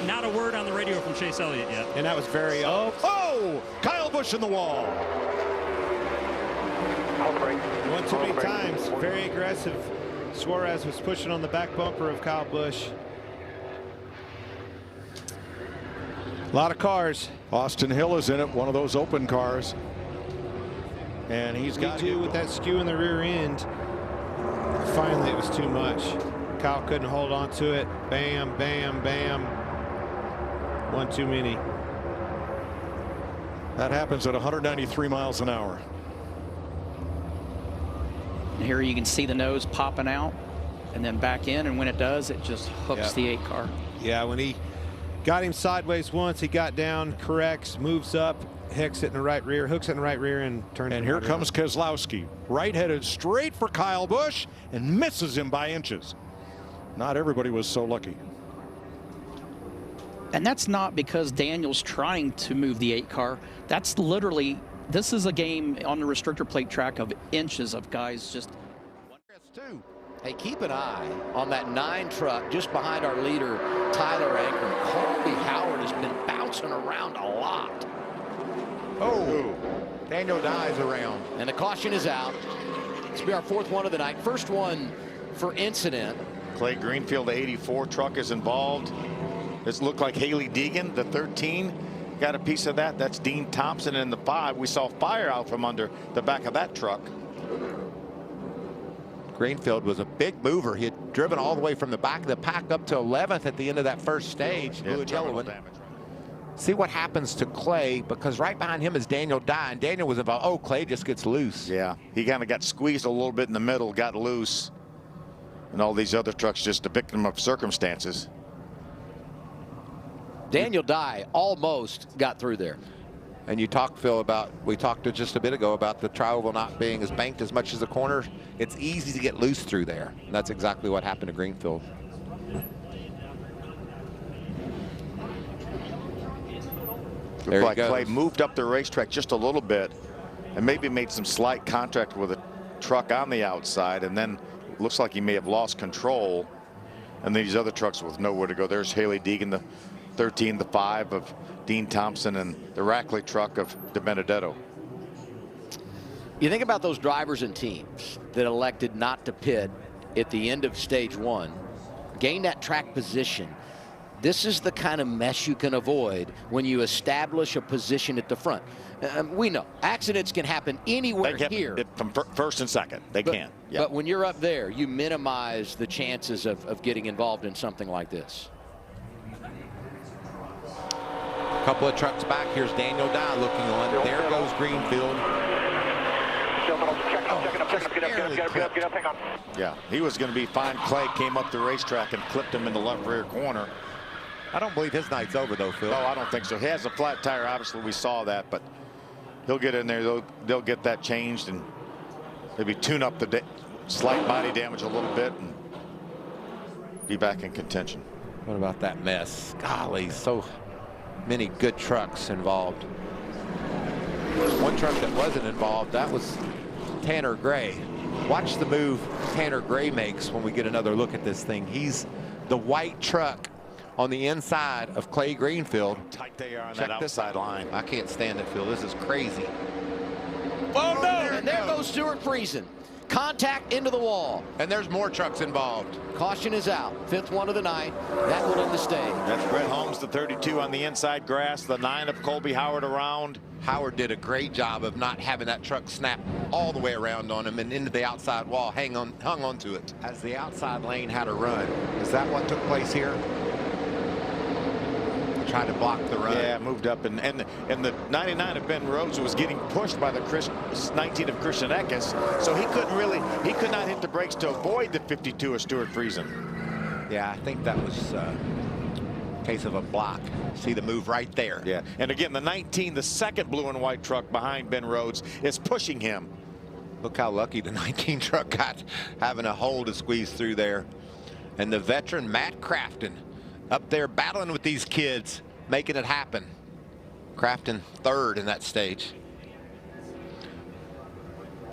not a word on the radio from Chase Elliott yet. And that was very oh, Kyle Busch in the wall. One too many times. Very aggressive. Suarez was pushing on the back bumper of Kyle Busch. A lot of cars. Austin Hill is in it, one of those open cars. And he's got to with that skew in the rear end. Finally, it was too much. Kyle couldn't hold on to it. Bam, bam, bam. One too many. That happens at 193 miles an hour. And here you can see the nose popping out and then back in, and when it does, it just hooks the 8 car. Yeah, when he got him sideways once, he got down, corrects, moves up, hooks it in the right rear, and turns. And here comes Keselowski, right-headed straight for Kyle Busch and misses him by inches. Not everybody was so lucky. And that's not because Daniel's trying to move the 8 car. That's literally, this is a game on the restrictor plate track of inches of guys just. Hey, keep an eye on that 9 truck just behind our leader, Tyler Anchor. Colby Howard has been bouncing around a lot. Oh, Daniel dies around. And the caution is out. This will be our 4th one of the night. First one for incident. Clay Greenfield, the 84 truck is involved. This looked like Haley Deegan, the 13, got a piece of that. That's Dean Thompson in the 5. We saw fire out from under the back of that truck. Greenfield was a big mover. He had driven all the way from the back of the pack up to 11th at the end of that first stage. See what happens to Clay, because right behind him is Daniel Dye, and Daniel was involved. Oh, Clay just gets loose. Yeah, he kind of got squeezed a little bit in the middle, got loose. And all these other trucks just a victim of circumstances. Daniel Dye almost got through there. And you talked, Phil, about, we talked just a bit ago about the tri-oval not being as banked as much as the corner. It's easy to get loose through there. And that's exactly what happened to Greenfield. Looked like Clay moved up the racetrack just a little bit and maybe made some slight contact with a truck on the outside, and then looks like he may have lost control. And these other trucks with nowhere to go. There's Haley Deegan, the 13, the 5 of Dean Thompson, and the Rackley truck of DiBenedetto. You think about those drivers and teams that elected not to pit at the end of stage 1, gain that track position. This is the kind of mess you can avoid when you establish a position at the front. We know accidents can happen anywhere here. From first and second, they can. Yeah. But when you're up there, you minimize the chances of getting involved in something like this. A couple of trucks back. Here's Daniel Dye looking on. There goes Greenfield. Yeah, he was going to be fine. Clay came up the racetrack and clipped him in the left rear corner. I don't believe his night's over, though, Phil. No, I don't think so. He has a flat tire. Obviously, we saw that, but he'll get in there. They'll get that changed and maybe tune up the slight body damage a little bit and be back in contention. What about that mess? Golly, so many good trucks involved. One truck that wasn't involved, that was Tanner Gray. Watch the move Tanner Gray makes when we get another look at this thing. He's the white truck on the inside of Clay Greenfield. Tight they are on that outside line. I can't stand it, Phil. This is crazy. Oh, no! And there goes Stuart Friesen. Contact into the wall. And there's more trucks involved. Caution is out. 5th one of the night. That will end the stage. That's Brett Holmes, the 32 on the inside grass. The 9 of Colby Howard around. Howard did a great job of not having that truck snap all the way around on him and into the outside wall, hung on to it. As the outside lane had a run. Is that what took place here? Tried to block the run. Yeah, moved up, and the 99 of Ben Rhodes was getting pushed by the 19 of Christian Eckes, so he could not hit the brakes to avoid the 52 of Stuart Friesen. Yeah, I think that was a case of a block. See the move right there. Yeah, and again, the 19, the second blue and white truck behind Ben Rhodes, is pushing him. Look how lucky the 19 truck got, having a hole to squeeze through there. And the veteran Matt Crafton up there battling with these kids, making it happen. Crafton 3rd in that stage.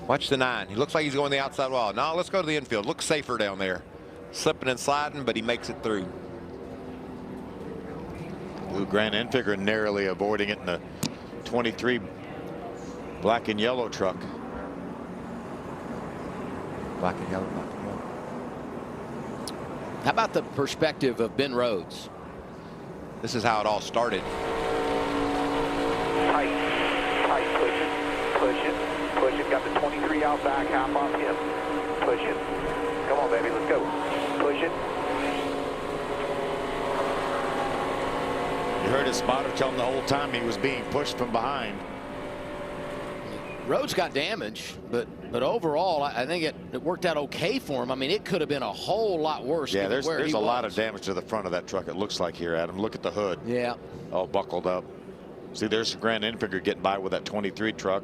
Watch the 9. He looks like he's going the outside wall. No, let's go to the infield. Looks safer down there. Slipping and sliding, but he makes it through. Blue Grand Infigure narrowly avoiding it in the 23 black and yellow truck. Black and yellow, black and yellow. How about the perspective of Ben Rhodes? This is how it all started. Tight, push it. Got the 23 out back, half off him. Push it. Come on, baby, let's go. Push it. You heard his spotter tell him the whole time he was being pushed from behind. Rhodes got damaged, but overall, I think it worked out okay for him. I mean, it could have been a whole lot worse. Yeah, there's a lot of damage to the front of that truck, it looks like here, Adam. Look at the hood. Yeah. All buckled up. See, there's the Grand Infigure getting by with that 23 truck.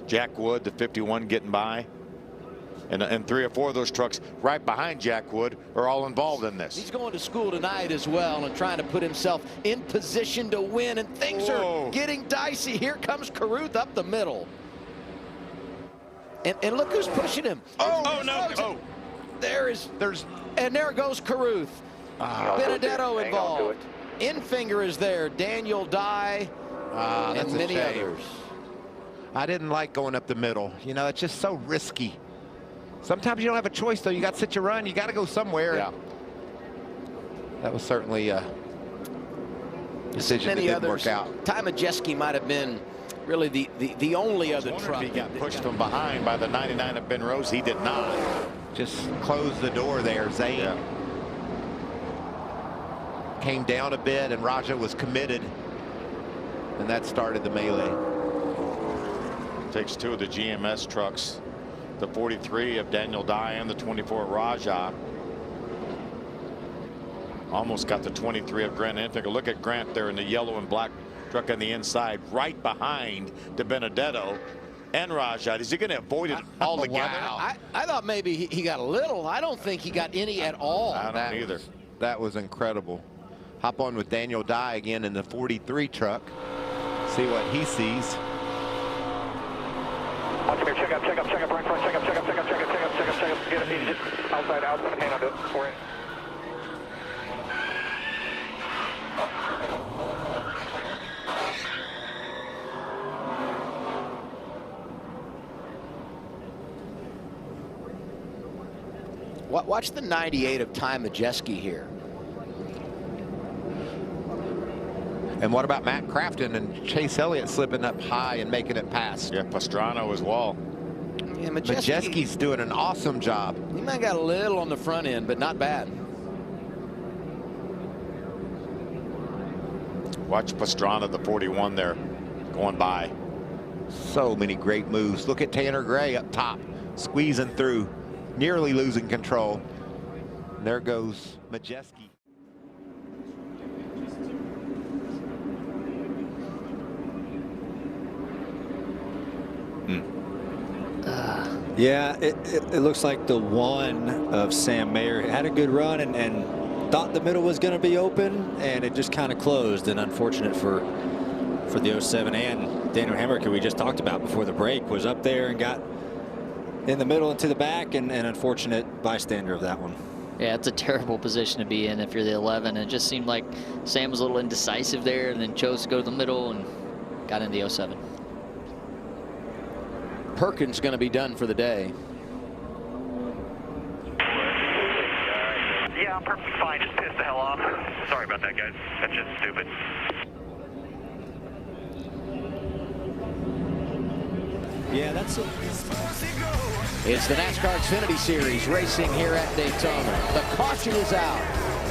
Jack Wood, the 51, getting by. And 3 or 4 of those trucks right behind Jack Wood are all involved in this. He's going to school tonight as well and trying to put himself in position to win, and things are getting dicey. Here comes Carruth up the middle. And look who's pushing him. Oh, no. Oh. And there goes Carruth. Benedetto involved. Infinger is there. Daniel Dye and many others. I didn't like going up the middle. You know, it's just so risky. Sometimes you don't have a choice, though. You got to sit your run. You got to go somewhere. Yeah. That was certainly a decision that didn't work out. Ty Majeski might have been really the only other truck. He got pushed from behind by the 99 of Ben Rose. He did not. Just closed the door there. Zane came down a bit, and Raja was committed, and that started the melee. Takes 2 of the GMS trucks, the 43 of Daniel Dye and the 24 Raja. Almost got the 23 of Grant Infigure. Look at Grant there in the yellow and black truck on the inside, right behind De Benedetto and Raja. Is he going to avoid it altogether? Wow. I thought maybe he got a little. I don't think he got any at all. I don't either. That was incredible. Hop on with Daniel Dye again in the 43 truck. See what he sees. Watch here, check up, right front, check up. Get it, easy. Outside, hand on it, 4 in. Watch the 98 of Ty Majeski here. And what about Matt Crafton and Chase Elliott slipping up high and making it past? Yeah, Pastrana as well. Yeah, Majeski's doing an awesome job. He might have got a little on the front end, but not bad. Watch Pastrana, the 41 there, going by. So many great moves. Look at Tanner Gray up top, squeezing through, nearly losing control. And there goes Majeski. Yeah, it looks like the one of Sam Mayer had a good run and thought the middle was going to be open, and it just kind of closed. And unfortunate for the 07 and Daniel Hemrick, who we just talked about before the break, was up there and got in the middle and to the back, and an unfortunate bystander of that one. Yeah, it's a terrible position to be in if you're the 11. It just seemed like Sam was a little indecisive there and then chose to go to the middle and got into the 07. Perkins going to be done for the day. Yeah, I'm perfectly fine. Just pissed the hell off. Sorry about that, guys. That's just stupid. Yeah, that's it. It's the NASCAR Xfinity Series racing here at Daytona. The caution is out.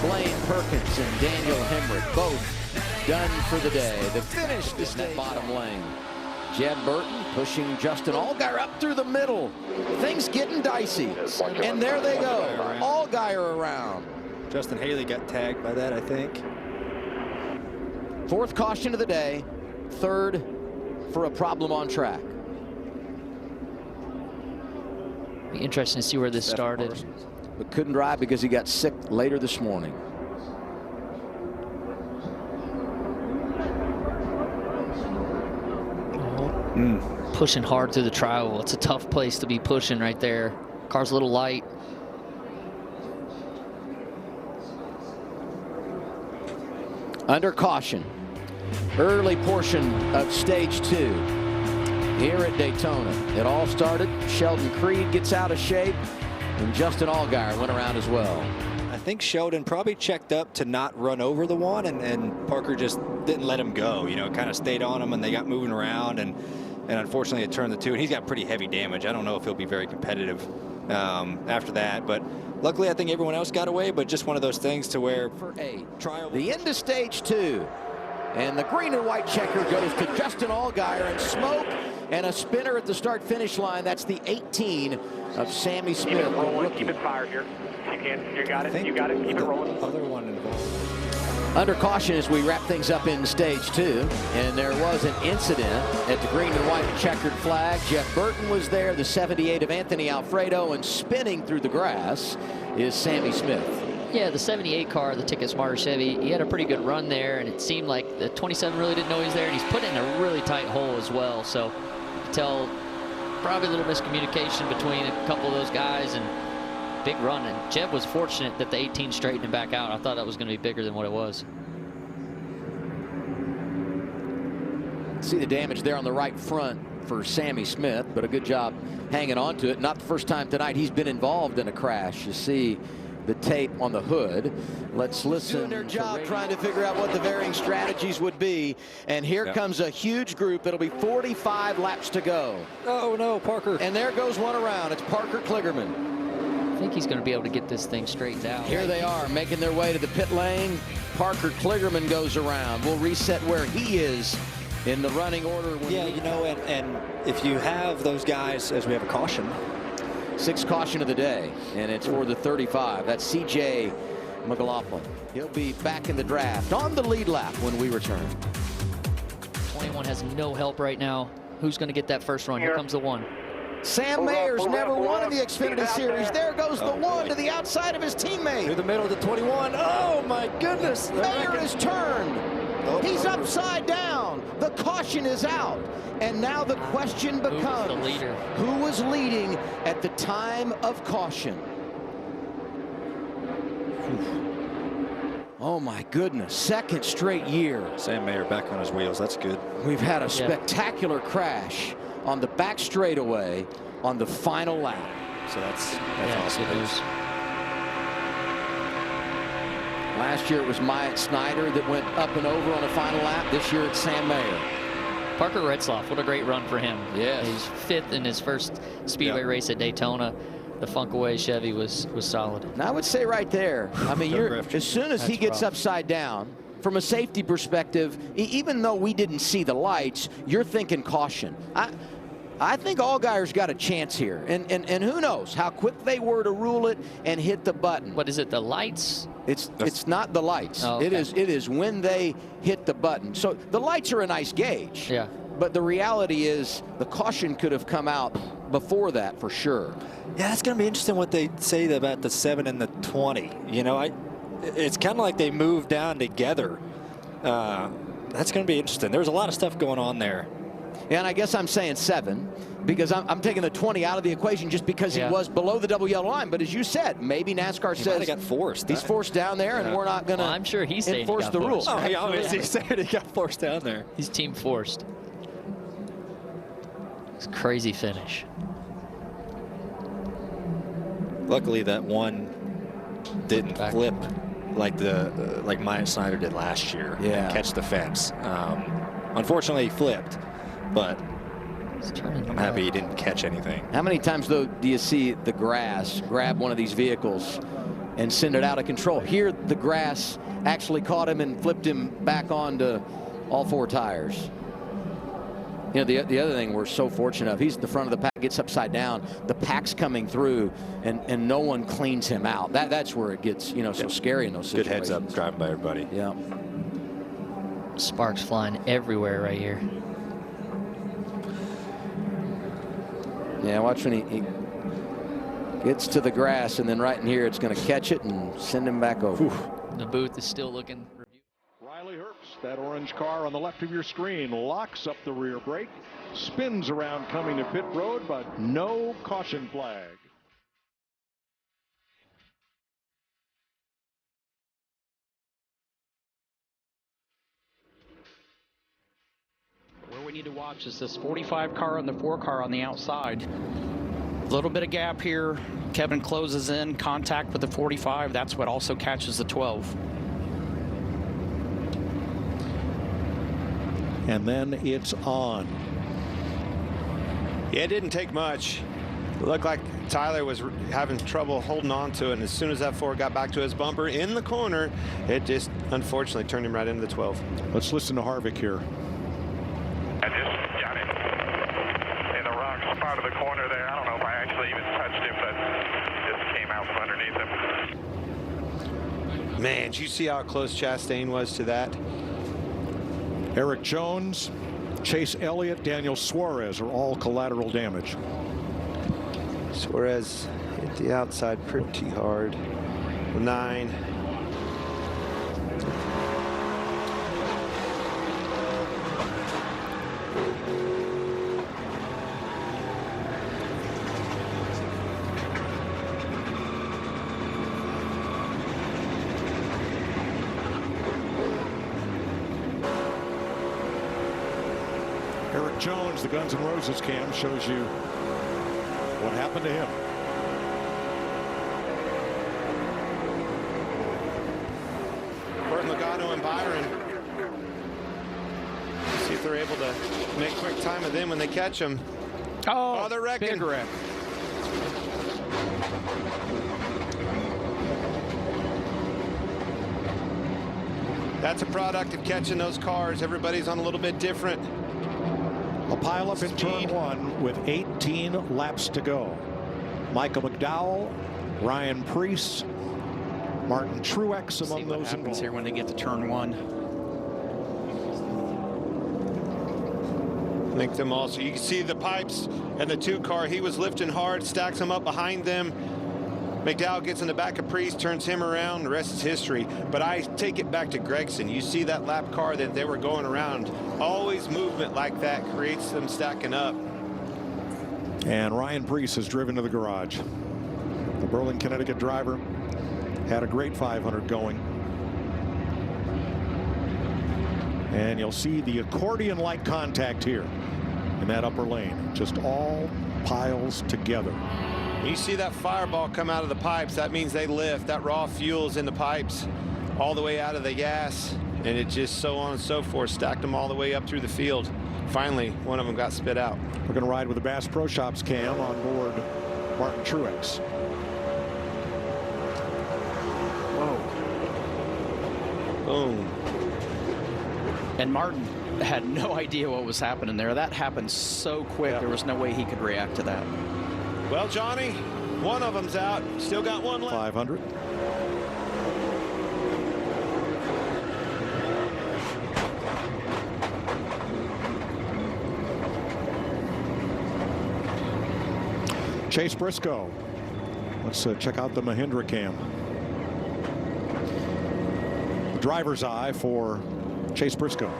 Blaine Perkins and Daniel Hemrick both done for the day. The finish is in that bottom lane. Jed Burton pushing Justin Allgaier up through the middle. Things getting dicey. And there they go. Allgaier around. Justin Haley got tagged by that, I think. 4th caution of the day. 3rd for a problem on track. Be interesting to see where this started. But couldn't drive because he got sick later this morning. Pushing hard through the tri-oval. It's a tough place to be pushing right there. Car's a little light. Under caution. early portion of stage 2 here at Daytona. It all started. Sheldon Creed gets out of shape, and Justin Allgaier went around as well. I think Sheldon probably checked up to not run over the one, and Parker just didn't let him go. You know, kind of stayed on him, and they got moving around, and unfortunately it turned the 2, and he's got pretty heavy damage. I don't know if he'll be very competitive after that, but luckily I think everyone else got away, but just one of those things to where for the end of stage 2, and the green and white checker goes to Justin Allgaier, and smoke and a spinner at the start-finish line. That's the 18 of Sammy Smith. Keep it rolling. Keep it fired here. You can. You got it. You got it. Keep it rolling. Other one involved. Under caution as we wrap things up in stage 2, and there was an incident at the green and white checkered flag. Jeff Burton was there, the 78 of Anthony Alfredo, and spinning through the grass is Sammy Smith. Yeah, the 78 car, the Ticket Smarter Chevy, he had a pretty good run there, and it seemed like the 27 really didn't know he was there, and he's put in a really tight hole as well. So you can tell probably a little miscommunication between a couple of those guys, and big run. And Jeb was fortunate that the 18 straightened him back out. I thought that was going to be bigger than what it was. See the damage there on the right front for Sammy Smith, but a good job hanging on to it. Not the first time tonight he's been involved in a crash. You see the tape on the hood. Let's listen. Doing their job trying to figure out what the varying strategies would be. And here comes a huge group. It'll be 45 laps to go. Oh no, Parker. And there goes one around. It's Parker Kligerman. I think he's going to be able to get this thing straightened out. Here they are making their way to the pit lane. Parker Kligerman goes around. We'll reset where he is in the running order. Yeah, you know, and if you have those guys, as we have a caution. 6th caution of the day, and it's for the 35. That's C.J. McLaughlin. He'll be back in the draft on the lead lap when we return. 21 has no help right now. Who's going to get that first run? Here comes the 1. Sam Mayer's never won in the Xfinity Series. There goes the 1 to the outside of his teammate. Through the middle of the 21. Oh, my goodness. Mayer is turned. He's upside down. The caution is out. And now the question becomes, who was leading at the time of caution? Oh, my goodness. 2nd straight year. Sam Mayer back on his wheels. That's good. We've had a spectacular crash on the back straightaway on the final lap. So that's awesome news. Last year it was Myatt Snyder that went up and over on the final lap. This year it's Sam Mayer. Parker Retzlaff, what a great run for him. Yes. He's 5th in his first Speedway race at Daytona. The Funkaway Chevy was solid. And I would say right there, I mean, as soon as he gets upside down, from a safety perspective, even though we didn't see the lights, you're thinking caution. I think Allgaier's got a chance here. And who knows how quick they were to rule it and hit the button. What is it, the lights? It's not the lights. Oh, okay. It is when they hit the button. So the lights are a nice gauge. Yeah. But the reality is the caution could have come out before that for sure. Yeah, it's going to be interesting what they say about the 7 and the 20. You know, it's kind of like they moved down together. That's going to be interesting. There's a lot of stuff going on there. And I guess I'm saying 7 because I'm taking the 20 out of the equation just because he was below the double yellow line. But as you said, maybe NASCAR says he got forced. He's forced down there, and we're not going to I'm sure he's enforce the rules. Oh, he obviously said he got forced down there. He's team forced. It's a crazy finish. Luckily, that one didn't flip like Myatt Snyder did last year and catch the fence. Unfortunately, he flipped, but I'm happy he didn't catch anything. How many times, though, do you see the grass grab one of these vehicles and send it out of control? Here, the grass actually caught him and flipped him back onto all 4 tires. You know, the other thing we're so fortunate of, he's at the front of the pack, gets upside down, the pack's coming through, and no one cleans him out. That's where it gets, you know, so scary in those situations. Good heads up driving by everybody. Yeah. Sparks flying everywhere right here. Yeah, watch when he gets to the grass, and then right in here, it's going to catch it and send him back over. The booth is still looking. Riley Herbst, that orange car on the left of your screen, locks up the rear brake, spins around coming to pit road, but no caution flag. to watch is this 45 car and the 4 car on the outside. A little bit of gap here. Kevin closes in, contact with the 45. That's what also catches the 12. And then it's on. Yeah, it didn't take much. It looked like Tyler was having trouble holding on to it, and as soon as that 4 got back to his bumper in the corner, it just unfortunately turned him right into the 12. Let's listen to Harvick here. I just got it in the wrong spot of the corner there. I don't know if I actually even touched it, but just came out from underneath him. Man, did you see how close Chastain was to that? Eric Jones, Chase Elliott, Daniel Suarez are all collateral damage. Suarez hit the outside pretty hard. 9. Eric Jones, the Guns N' Roses cam shows you what happened to him. Burton, Logano, and Byron. See if they're able to make quick time of them when they catch them. Oh, they're wrecking. big wreck. That's a product of catching those cars. Everybody's on a little bit different. A pileup in turn 1 with 18 laps to go. Michael McDowell, Ryan Preece, Martin Truex among those involved. Here when they get to turn 1. Make them also. You can see the pipes and the 2 car. He was lifting hard, stacks them up behind them. McDowell gets in the back of Preece, turns him around. The rest is history. But I take it back to Gregson. You see that lap car that they were going around. Always movement like that creates them stacking up. And Ryan Preece has driven to the garage. The Berlin, Connecticut driver had a great 500 going. And you'll see the accordion-like contact here in that upper lane. Just all piles together. You see that fireball come out of the pipes. That means they lift. That raw fuel's in the pipes all the way out of the gas. And it just so on and so forth. Stacked them all the way up through the field. Finally, one of them got spit out. We're going to ride with the Bass Pro Shops cam on board Martin Truex. Whoa. Boom. And Martin had no idea what was happening there. That happened so quick. Yeah. There was no way he could react to that. Well, Johnny, one of them's out. Still got one left. 500. Chase Briscoe. Let's check out the Mahindra cam. The driver's eye for Chase Briscoe.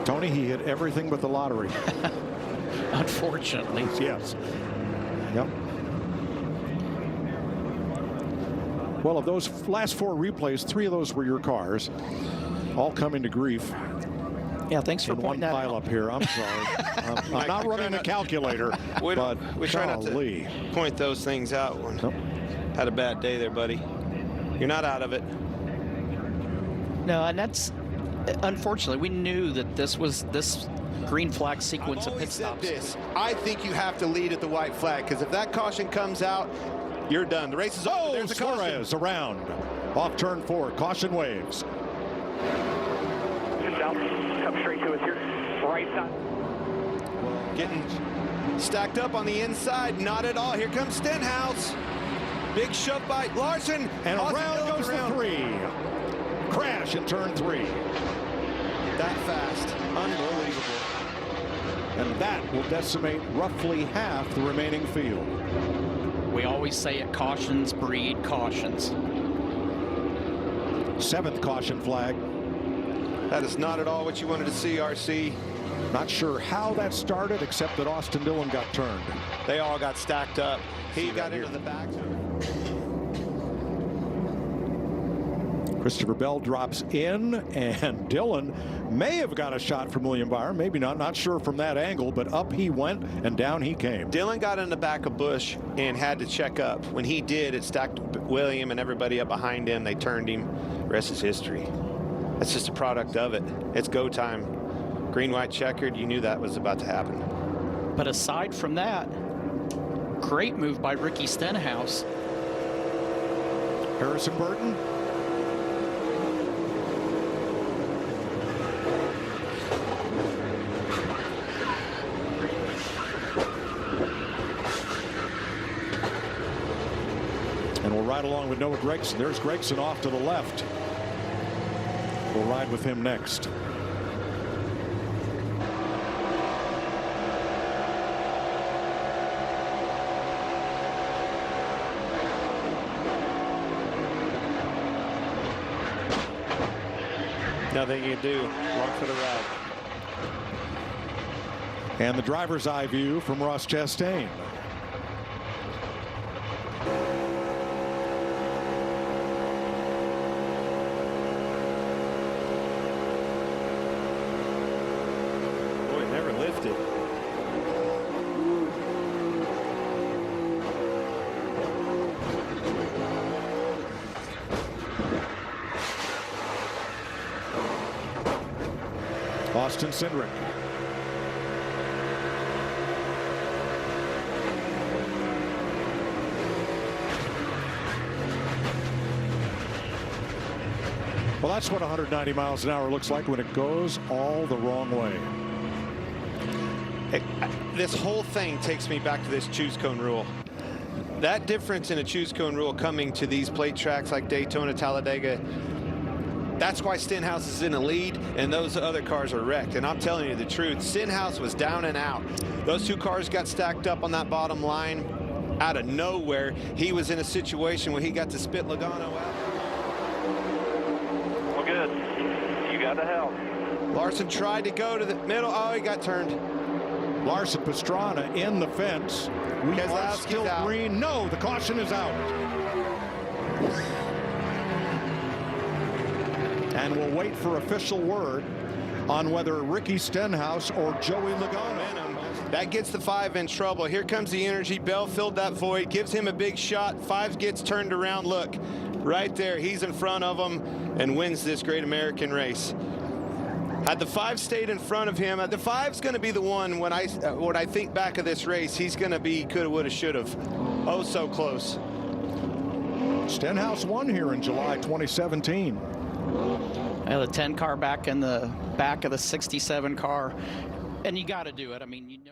Tony, he hit everything but the lottery. Unfortunately. Yes. Yep. Well, of those last 4 replays, 3 of those were your cars, all coming to grief. Yeah, thanks for pointing that out. One pile up here. I'm sorry. I'm not running the calculator, but we try not to point those things out. Nope. Had a bad day there, buddy. You're not out of it. No, and that's unfortunately we knew that this green flag sequence of pit stops. I think you have to lead at the white flag because if that caution comes out, you're done. The race is over. Oh, There's a Suarez around off turn 4. Caution waves. Just out. Come straight to us here. Right side. Getting stacked up on the inside. Not at all. Here comes Stenhouse. Big shove by Larson. And around goes the 3. Crash in turn 3. That fast. Unbelievable. And that will decimate roughly half the remaining field. We always say it, cautions breed cautions. 7th caution flag. That is not at all what you wanted to see, RC. Not sure how that started, except that Austin Dillon got turned. They all got stacked up. He got into the back. Christopher Bell drops in, and Dillon may have got a shot from William Byron. Maybe not. Not sure from that angle, but up he went, and down he came. Dillon got in the back of Busch and had to check up. When he did, it stacked William and everybody up behind him. They turned him. Rest is history. That's just a product of it. It's go time. Green, white, checkered. You knew that was about to happen. But aside from that, great move by Ricky Stenhouse. Harrison Burton. And we'll ride along with Noah Gragson. There's Gragson off to the left. We'll ride with him next. Nothing you can do. Walk for the ride. And the driver's eye view from Ross Chastain. Boy, it never lifted. Austin Cindric. Well, that's what 190 miles an hour looks like when it goes all the wrong way. This whole thing takes me back to this choose cone rule. That difference in a choose cone rule coming to these plate tracks like Daytona, Talladega, that's why Stenhouse is in the lead and those other cars are wrecked. And I'm telling you the truth, Stenhouse was down and out. Those two cars got stacked up on that bottom line out of nowhere. He was in a situation where he got to spit Logano out. Well, good. You got the help. Larson tried to go to the middle. Oh, he got turned. Larson Pastrana in the fence. We are still green. No, the caution is out. And we'll wait for official word on whether Ricky Stenhouse or Joey Logano. That gets the 5 in trouble. Here comes the energy. Bell filled that void, gives him a big shot. 5 gets turned around. Look, right there, he's in front of him and wins this great American race. Had the 5 stayed in front of him, the 5's going to be the one when I think back of this race, he's going to be coulda, woulda, should've. Oh, so close. Stenhouse won here in July 2017. The 10 car back in the back of the 67 car, and you got to do it. I mean, you know.